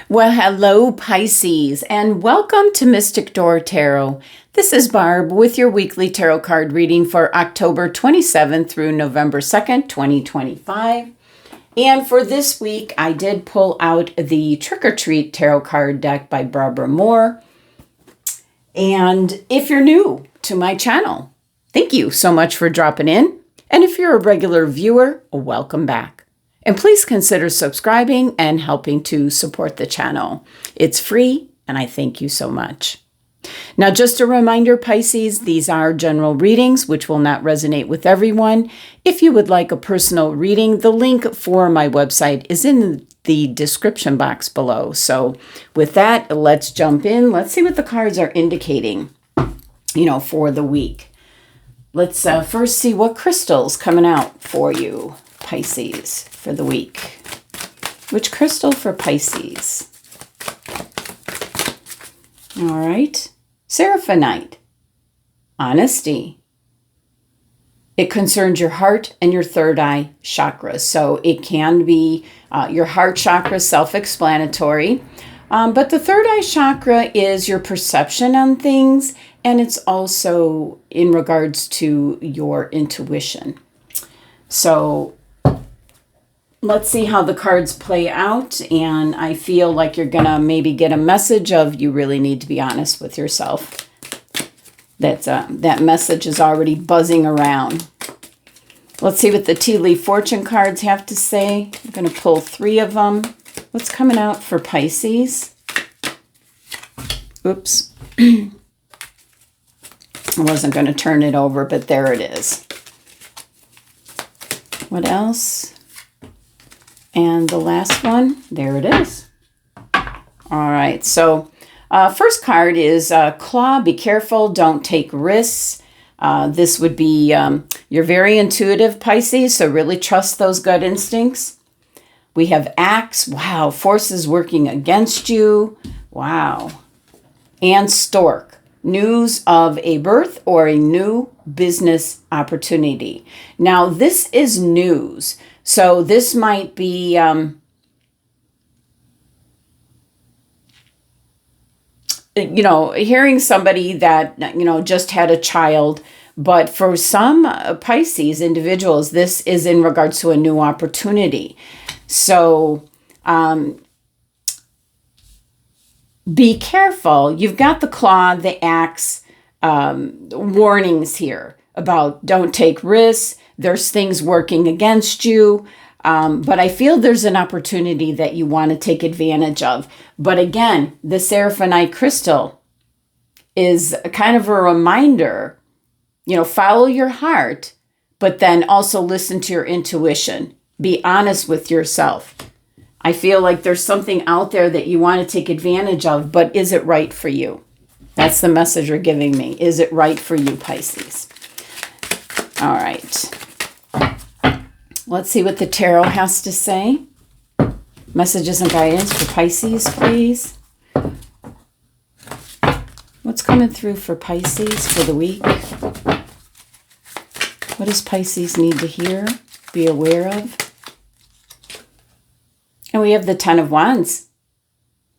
Well, hello, Pisces, and welcome to Mystic Door Tarot. This is Barb with your weekly tarot card reading for October 27th through November 2nd, 2025. And for this week, I did pull out the Trick or Treat tarot card deck by Barbara Moore. And if you're new to my channel, thank you so much for dropping in. And if you're a regular viewer, welcome back. And please consider subscribing and helping to support the channel. It's free, and I thank you so much. Now, just a reminder, Pisces, these are general readings, which will not resonate with everyone. If you would like a personal reading, the link for my website is in the description box below. So with that, let's jump in. Let's see what the cards are indicating, for the week. Let's first see what crystal's coming out for you, Pisces, for the week. Which crystal for Pisces? All right. Seraphonite. Honesty. It concerns your heart and your third eye chakras. So it can be your heart chakra, self-explanatory. But the third eye chakra is your perception on things, and it's also in regards to your intuition. So let's see how the cards play out, and I feel like you're gonna maybe get a message of you really need to be honest with yourself. That message is already buzzing around. Let's see what the tea leaf fortune cards have to say. I'm gonna pull 3 of them. What's coming out for Pisces? Oops. I wasn't gonna turn it over, but there it is. What else? And the last one, there it is. All right, so first card is Claw, be careful, don't take risks. This would be, you're very intuitive, Pisces, so really trust those gut instincts. We have Axe, wow, forces working against you, wow. And Stork, news of a birth or a new business opportunity. Now, this is news. So this might be, hearing somebody that, just had a child. But for some Pisces individuals, this is in regards to a new opportunity. So be careful. You've got the Claw, the Axe, warnings here about don't take risks. There's things working against you. But I feel there's an opportunity that you want to take advantage of. But again, the Seraphonite crystal is kind of a reminder, follow your heart, but then also listen to your intuition. Be honest with yourself. I feel like there's something out there that you want to take advantage of, but is it right for you? That's the message you're giving me. Is it right for you, Pisces? All right. Let's see what the tarot has to say. Messages and guidance for Pisces, please. What's coming through for Pisces for the week? What does Pisces need to hear, be aware of? And we have the 10 of Wands.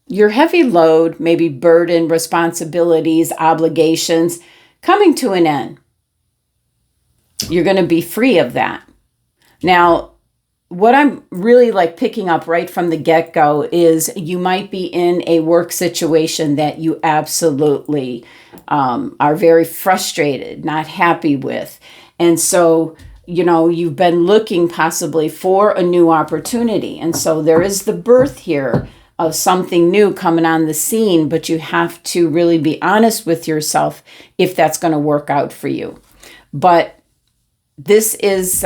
Your heavy load, maybe burden, responsibilities, obligations, coming to an end. You're going to be free of that. Now, what I'm really picking up right from the get-go is you might be in a work situation that you absolutely are very frustrated, not happy with. And so, you've been looking possibly for a new opportunity. And so there is the birth here of something new coming on the scene, but you have to really be honest with yourself if that's going to work out for you. But this is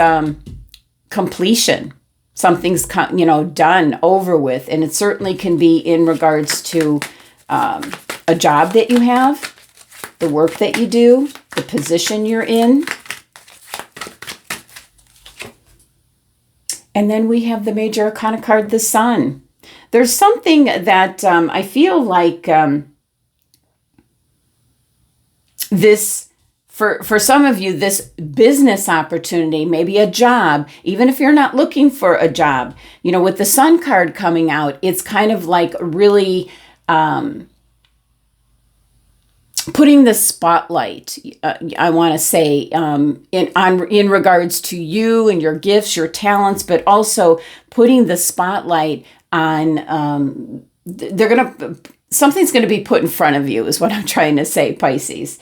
completion. Something's done, over with, and it certainly can be in regards to a job that you have, the work that you do, the position you're in. And then we have the major arcana card, the Sun. There's something that I feel like this For some of you, this business opportunity, maybe a job, even if you're not looking for a job, with the Sun card coming out, it's kind of like really putting the spotlight, I want to say, in regards to you and your gifts, your talents, but also putting the spotlight on, something's going to be put in front of you is what I'm trying to say, Pisces.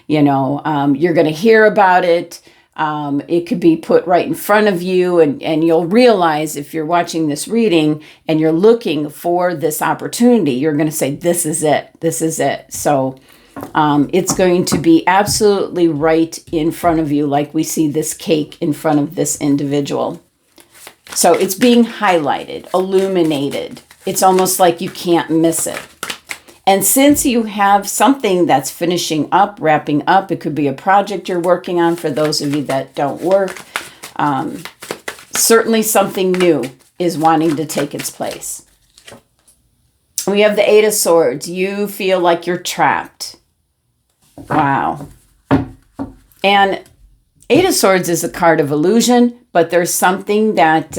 You're going to hear about it. It could be put right in front of you, and you'll realize if you're watching this reading and you're looking for this opportunity, you're going to say, this is it. This is it. So it's going to be absolutely right in front of you, like we see this cake in front of this individual. So it's being highlighted, illuminated. It's almost like you can't miss it. And since you have something that's finishing up, wrapping up, it could be a project you're working on for those of you that don't work. Certainly something new is wanting to take its place. We have the Eight of Swords. You feel like you're trapped. Wow. And Eight of Swords is a card of illusion, but there's something that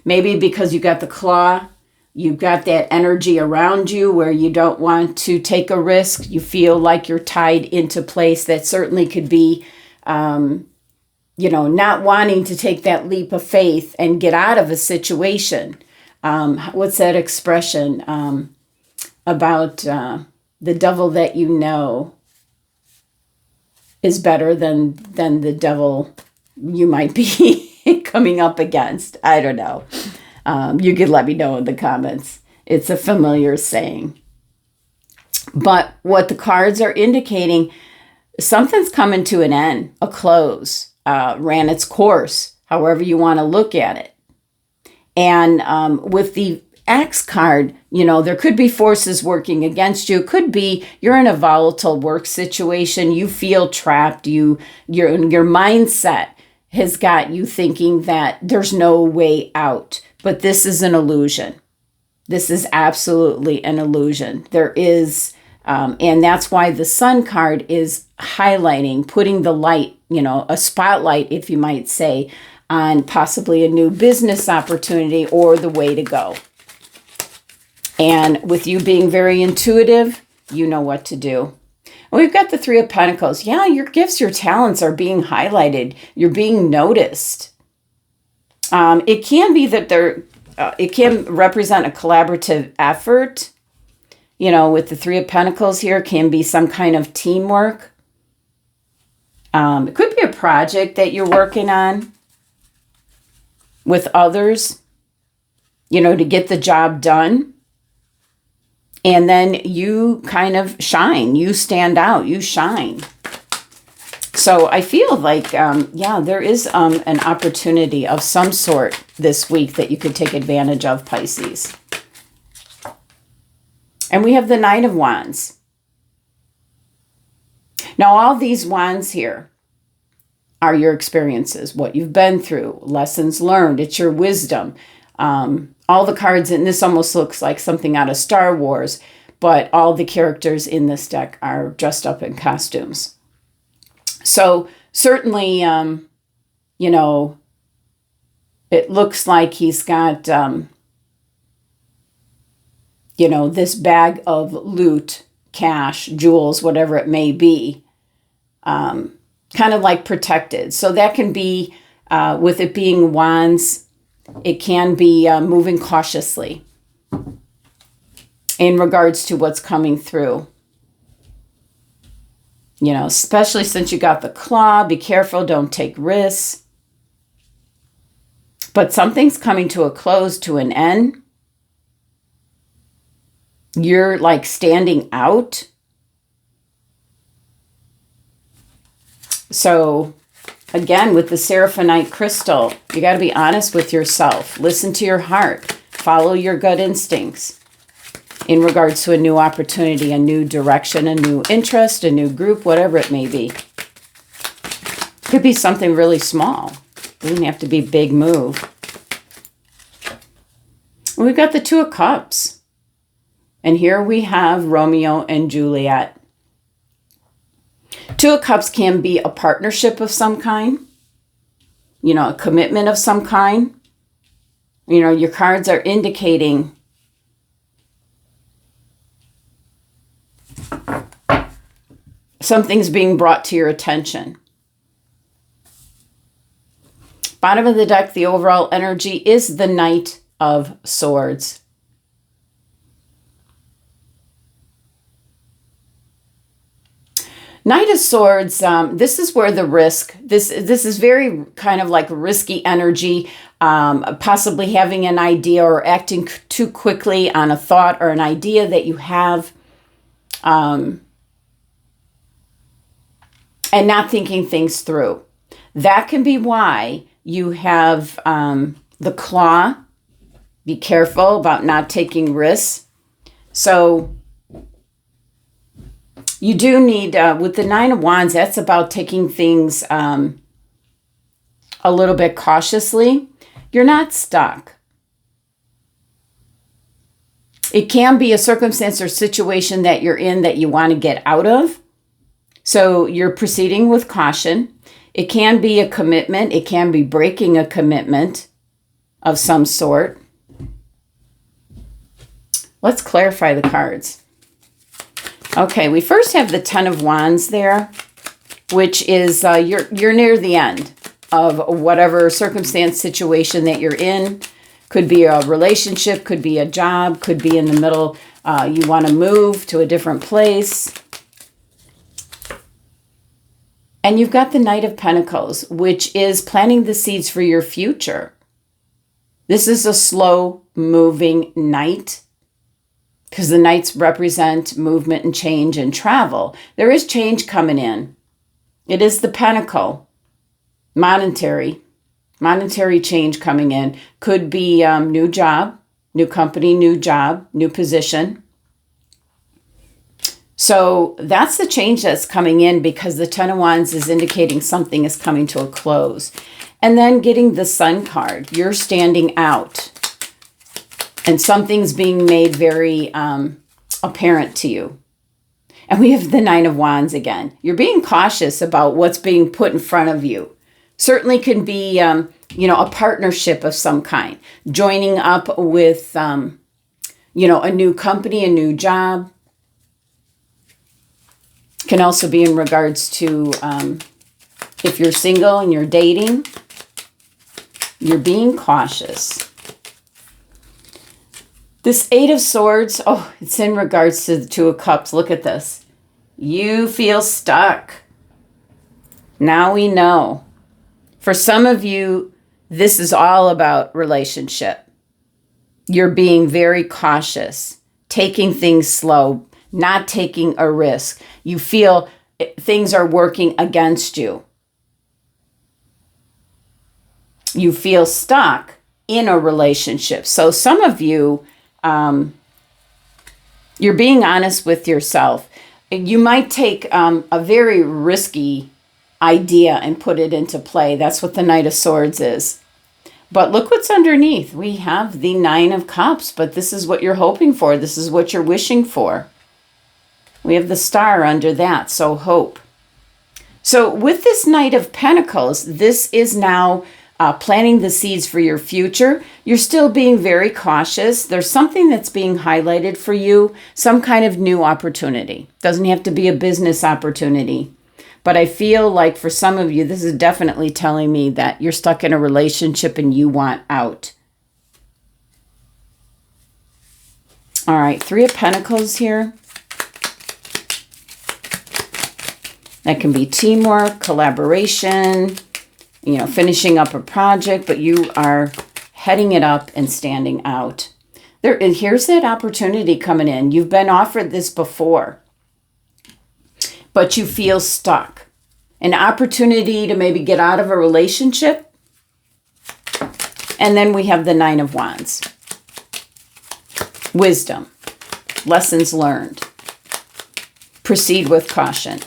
maybe because you got the claw, you've got that energy around you where you don't want to take a risk. You feel like you're tied into place. That certainly could be, not wanting to take that leap of faith and get out of a situation. What's that expression about the devil that you know is better than the devil you might be coming up against? I don't know. You could let me know in the comments. It's a familiar saying. But what the cards are indicating, something's coming to an end, a close, ran its course, however you want to look at it. And with the Axe card, there could be forces working against you. It could be you're in a volatile work situation. You feel trapped. Your mindset has got you thinking that there's no way out. But this is an illusion. This is absolutely an illusion. There is, and that's why the Sun card is highlighting, putting the light, a spotlight, if you might say, on possibly a new business opportunity or the way to go. And with you being very intuitive, you know what to do. And we've got the Three of Pentacles. Yeah, your gifts, your talents are being highlighted. You're being noticed. It can be that it can represent a collaborative effort. With the Three of Pentacles here, can be some kind of teamwork. It could be a project that you're working on with others, to get the job done. And then you kind of shine. You stand out. You shine. So I feel like, there is an opportunity of some sort this week that you could take advantage of, Pisces. And we have the Knight of Wands. Now, all these wands here are your experiences, what you've been through, lessons learned. It's your wisdom. All the cards, and this almost looks like something out of Star Wars, but all the characters in this deck are dressed up in costumes. So certainly, it looks like he's got, this bag of loot, cash, jewels, whatever it may be, kind of like protected. So that can be, with it being wands, it can be moving cautiously in regards to what's coming through. Especially since you got the claw, be careful, don't take risks. But something's coming to a close, to an end. You're like standing out. So again, with the Seraphonite crystal, you got to be honest with yourself. Listen to your heart. Follow your gut instincts in regards to a new opportunity, a new direction, a new interest, a new group, whatever it may be. Could be something really small. Doesn't have to be a big move. We've got the Two of Cups. And here we have Romeo and Juliet. Two of Cups can be a partnership of some kind, you know, a commitment of some kind. You know, your cards are indicating something's being brought to your attention. Bottom of the deck, the overall energy is the Knight of Swords. Knight of Swords, this is where the risk, this is very kind of like risky energy, possibly having an idea or acting too quickly on a thought or an idea that you have, and not thinking things through. That can be why you have the Claw. Be careful about not taking risks. So you do need, with the Nine of Wands, that's about taking things a little bit cautiously. You're not stuck. It can be a circumstance or situation that you're in that you want to get out of. So you're proceeding with caution. It can be a commitment. It can be breaking a commitment of some sort. Let's clarify the cards. Okay, we first have the Ten of Wands there, which is you're near the end of whatever circumstance, situation that you're in. Could be a relationship, could be a job, could be in the middle. You want to move to a different place. And you've got the Knight of Pentacles, which is planting the seeds for your future. This is a slow-moving knight, because the knights represent movement and change and travel. There is change coming in. It is the Pentacle, monetary change coming in. Could be new job, new company, new job, new position. So that's the change that's coming in, because the Ten of Wands is indicating something is coming to a close. And then getting the Sun card, you're standing out. And something's being made very apparent to you. And we have the Nine of Wands again. You're being cautious about what's being put in front of you. Certainly can be, you know, a partnership of some kind. Joining up with, you know, a new company, a new job. Can also be in regards to if you're single and you're dating. You're being cautious. This Eight of Swords, oh, it's in regards to the Two of Cups. Look at this. You feel stuck. Now we know. For some of you, this is all about relationship. You're being very cautious, taking things slow, not taking a risk. You feel things are working against you. You feel stuck in a relationship. So some of you, you're being honest with yourself. You might take a very risky idea and put it into play. That's what the Knight of Swords is. But look what's underneath. We have the Nine of Cups, but this is what you're hoping for. This is what you're wishing for. We have the Star under that, so hope. So with this Knight of Pentacles, this is now planting the seeds for your future. You're still being very cautious. There's something that's being highlighted for you, some kind of new opportunity. Doesn't have to be a business opportunity. But I feel like for some of you, this is definitely telling me that you're stuck in a relationship and you want out. All right, Three of Pentacles here. That can be teamwork, collaboration, you know, finishing up a project, but you are heading it up and standing out. And here's that opportunity coming in. You've been offered this before, but you feel stuck. An opportunity to maybe get out of a relationship. And then we have the Nine of Wands. Wisdom. Lessons learned. Proceed with caution.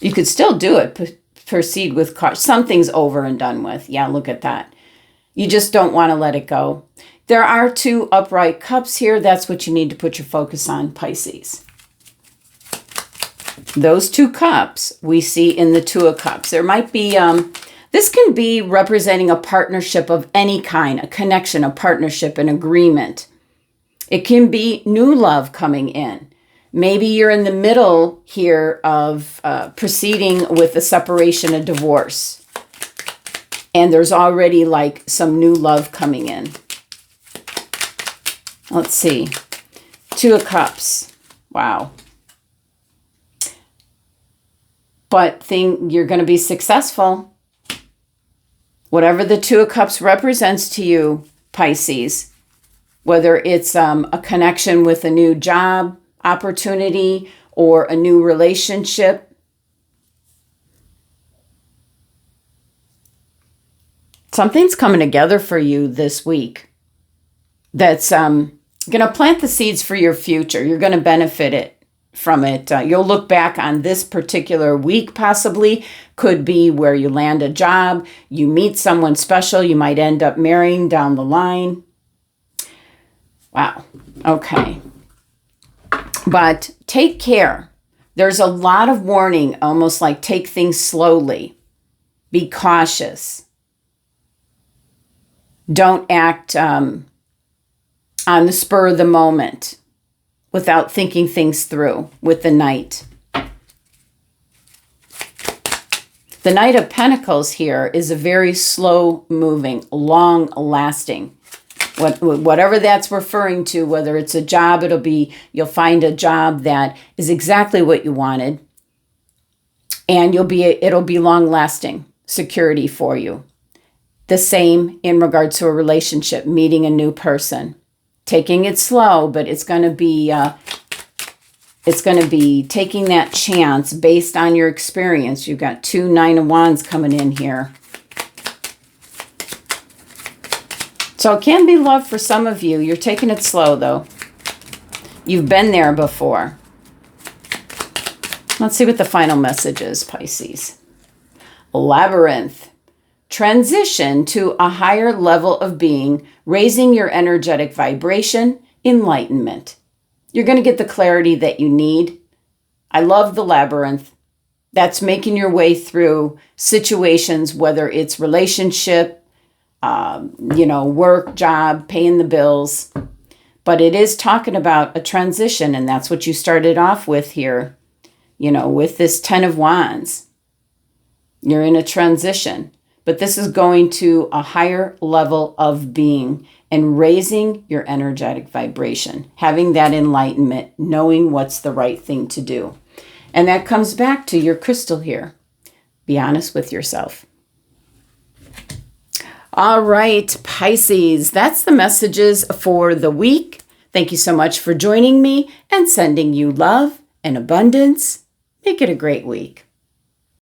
You could still do it. Proceed with caution. Something's over and done with. Yeah, look at that. You just don't want to let it go. There are two upright cups here. That's what you need to put your focus on, Pisces. those 2 cups we see in the 2 of Cups. There might be, this can be representing a partnership of any kind, a connection, a partnership, an agreement. It can be new love coming in. Maybe you're in the middle here of proceeding with a separation, a divorce. And there's already like some new love coming in. Let's see. 2 of Cups. Wow. But you're going to be successful. Whatever the 2 of Cups represents to you, Pisces, whether it's a connection with a new job opportunity or a new relationship, something's coming together for you this week that's going to plant the seeds for your future. You're going to benefit from it. You'll look back on this particular week, possibly. Could be where you land a job, you meet someone special, you might end up marrying down the line. Wow. Okay. But take care. There's a lot of warning, almost like take things slowly. Be cautious. Don't act on the spur of the moment without thinking things through with the Knight. The Knight of Pentacles here is a very slow-moving, long-lasting. Whatever that's referring to, whether it's a job, you'll find a job that is exactly what you wanted, and it'll be long-lasting security for you. The same in regards to a relationship, meeting a new person, taking it slow, but it's going to be taking that chance based on your experience. You've got 2 Nine of Wands coming in here. So it can be love for some of you. You're taking it slow, though. You've been there before. Let's see what the final message is, Pisces. Labyrinth. Transition to a higher level of being, raising your energetic vibration, enlightenment. You're going to get the clarity that you need. I love the Labyrinth. That's making your way through situations, whether it's relationship, work, job, paying the bills. But it is talking about a transition, and that's what you started off with here, with this 10 of Wands. You're in a transition, but this is going to a higher level of being and raising your energetic vibration, having that enlightenment, knowing what's the right thing to do. And that comes back to your crystal here. Be honest with yourself. All right, Pisces, that's the messages for the week. Thank you so much for joining me and sending you love and abundance. Make it a great week.